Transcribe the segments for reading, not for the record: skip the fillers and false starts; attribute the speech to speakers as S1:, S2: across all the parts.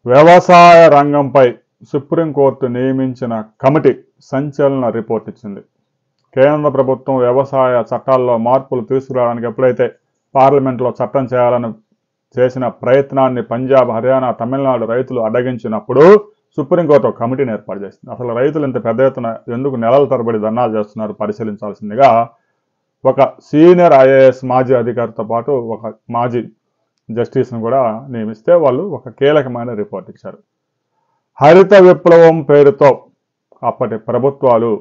S1: వ్యవసాయ రంగంపై సుప్రీంకోర్టు నియమించిన కమిటీ సంచలన రిపోర్ట్ ఇచ్చింది. కేంద్ర ప్రభుత్వం వ్యవసాయ చట్టాల్లో మార్పులు తీసుకురావడానికి ఎప్పుడైతే పార్లమెంట్లో చట్టం చేయాలని చేసిన ప్రయత్నాన్ని పంజాబ్, హర్యానా, తమిళనాడు రైతులు అడ్డగించినప్పుడు సుప్రీంకోర్టు ఒక కమిటీని ఏర్పాటు చేసింది. అసలు రైతులు ఇంత పెద్ద ఎత్తున ఎందుకు నెలల తరబడి ధర్నాలు చేస్తున్నారు పరిశీలించాల్సిందిగా ఒక సీనియర్ ఐఏఎస్ మాజీ అధికారితో పాటు ఒక మాజీ జస్టిస్ను కూడా నియమిస్తే వాళ్ళు ఒక కీలకమైన రిపోర్ట్ ఇచ్చారు. హరిత విప్లవం పేరుతో అప్పటి ప్రభుత్వాలు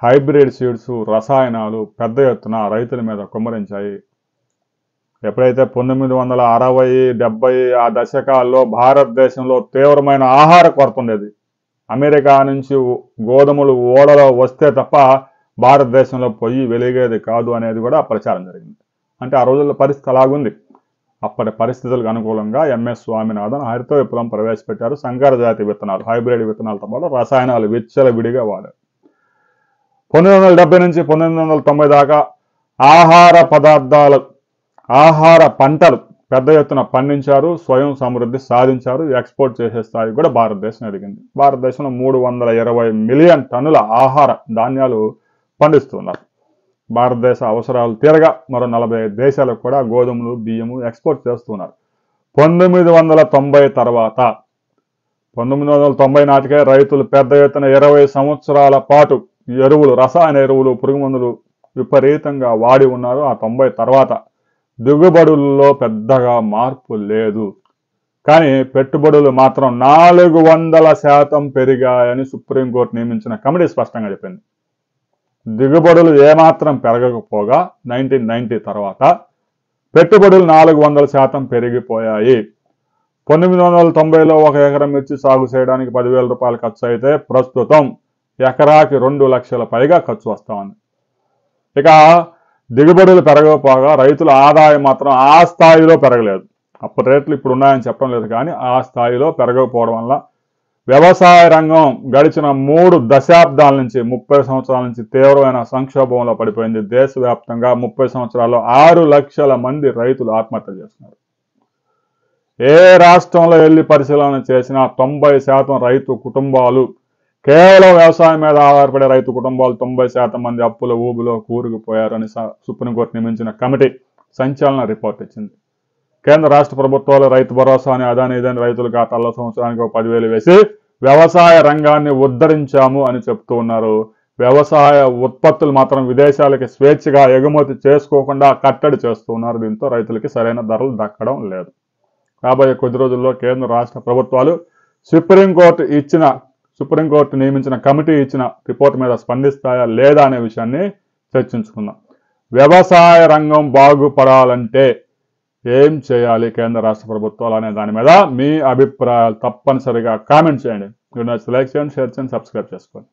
S1: హైబ్రిడ్ సీడ్స్, రసాయనాలు పెద్ద ఎత్తున రైతుల మీద కుమ్మరించాయి. ఎప్పుడైతే 1960, 70 ఆ దశకాల్లో భారతదేశంలో తీవ్రమైన ఆహార కొరత ఉండేది. అమెరికా నుంచి గోధుమలు ఓడలో వస్తే తప్ప భారతదేశంలో పొయ్యి వెలిగేది కాదు అనేది కూడా ప్రచారం జరిగింది. అంటే ఆ రోజుల్లో పరిస్థితి అలాగుంది. అప్పటి పరిస్థితులకు అనుకూలంగా ఎంఎస్ స్వామినాథన్ హరిత విప్లవం ప్రవేశపెట్టారు. సంకర జాతి విత్తనాలు, హైబ్రిడ్ విత్తనాలతో పాటు రసాయనాలు విచ్చలవిడిగా వాడారు. 1970 నుంచి 1990 దాకా ఆహార పంటలు పెద్ద ఎత్తున పండించారు, స్వయం సమృద్ధి సాధించారు, ఎక్స్పోర్ట్ చేసే స్థాయి కూడా భారతదేశం ఎదిగింది. భారతదేశంలో 320 మిలియన్ టన్నుల ఆహార ధాన్యాలు పండిస్తున్నారు. భారతదేశ అవసరాలు తీరగా మరో 45 దేశాలకు కూడా గోధుమలు, బియ్యము ఎక్స్పోర్ట్ చేస్తున్నారు. 1990 తర్వాత 1990 నాటికే రైతులు పెద్ద ఎత్తున 20 సంవత్సరాల పాటు ఎరువులు, రసాయన ఎరువులు, పురుగు మందులు విపరీతంగా వాడి ఉన్నారు. ఆ 90 తర్వాత దిగుబడుల్లో పెద్దగా మార్పు లేదు, కానీ పెట్టుబడులు మాత్రం 400% పెరిగాయని సుప్రీంకోర్టు నియమించిన కమిటీ స్పష్టంగా చెప్పింది. దిగుబడులు ఏమాత్రం పెరగకపోగా 1990 తర్వాత పెట్టుబడులు 400% పెరిగిపోయాయి. 1990లో 1 ఎకరం మిర్చి సాగు చేయడానికి 10,000 రూపాయలు ఖర్చు అయితే ప్రస్తుతం ఎకరాకి 2 లక్షల పైగా ఖర్చు వస్తా ఉంది. ఇక దిగుబడులు పెరగకపోగా రైతుల ఆదాయం మాత్రం ఆ స్థాయిలో పెరగలేదు. అప్పటి రేట్లు ఇప్పుడు ఉన్నాయని చెప్పడం లేదు, కానీ ఆ స్థాయిలో పెరగకపోవడం వల్ల వ్యవసాయ రంగం గడిచిన 3 దశాబ్దాల నుంచి 30 సంవత్సరాల నుంచి తీవ్రమైన సంక్షోభంలో పడిపోయింది. దేశవ్యాప్తంగా 30 సంవత్సరాల్లో 6 లక్షల మంది రైతులు ఆత్మహత్య చేస్తున్నారు. ఏ రాష్ట్రంలో వెళ్ళి పరిశీలన చేసినా 90% రైతు కుటుంబాలు, కేవలం వ్యవసాయం మీద ఆధారపడే రైతు కుటుంబాలు 90% మంది అప్పుల ఊబిలో కూరుకుపోయారని సుప్రీంకోర్టు నియమించిన కమిటీ సంచలన రిపోర్ట్ ఇచ్చింది. కేంద్ర రాష్ట్ర ప్రభుత్వాలు రైతు భరోసా అని అదాని ఇదని రైతుల ఖాతాల్లో సంవత్సరానికి 10,000 వేసి వ్యవసాయ రంగాన్ని ఉద్ధరించాము అని చెప్తూ ఉన్నారు. వ్యవసాయ ఉత్పత్తులు మాత్రం విదేశాలకి స్వేచ్ఛగా ఎగుమతి చేసుకోకుండా కట్టడి చేస్తూ ఉన్నారు. దీంతో రైతులకి సరైన ధరలు దక్కడం లేదు. రాబోయే కొద్ది రోజుల్లో కేంద్ర రాష్ట్ర ప్రభుత్వాలు సుప్రీంకోర్టు నియమించిన కమిటీ ఇచ్చిన రిపోర్ట్ మీద స్పందిస్తాయా లేదా అనే విషయాన్ని చర్చించుకుందాం. వ్యవసాయ రంగం బాగుపడాలంటే ఏం చేయాలి కేంద్ర రాష్ట్ర ప్రభుత్వాలు అనే దాని మీద మీ అభిప్రాయాలు తప్పనిసరిగా కామెంట్ చేయండి. లైక్ చేయండి, షేర్ చేయండి, సబ్స్క్రైబ్ చేసుకోండి.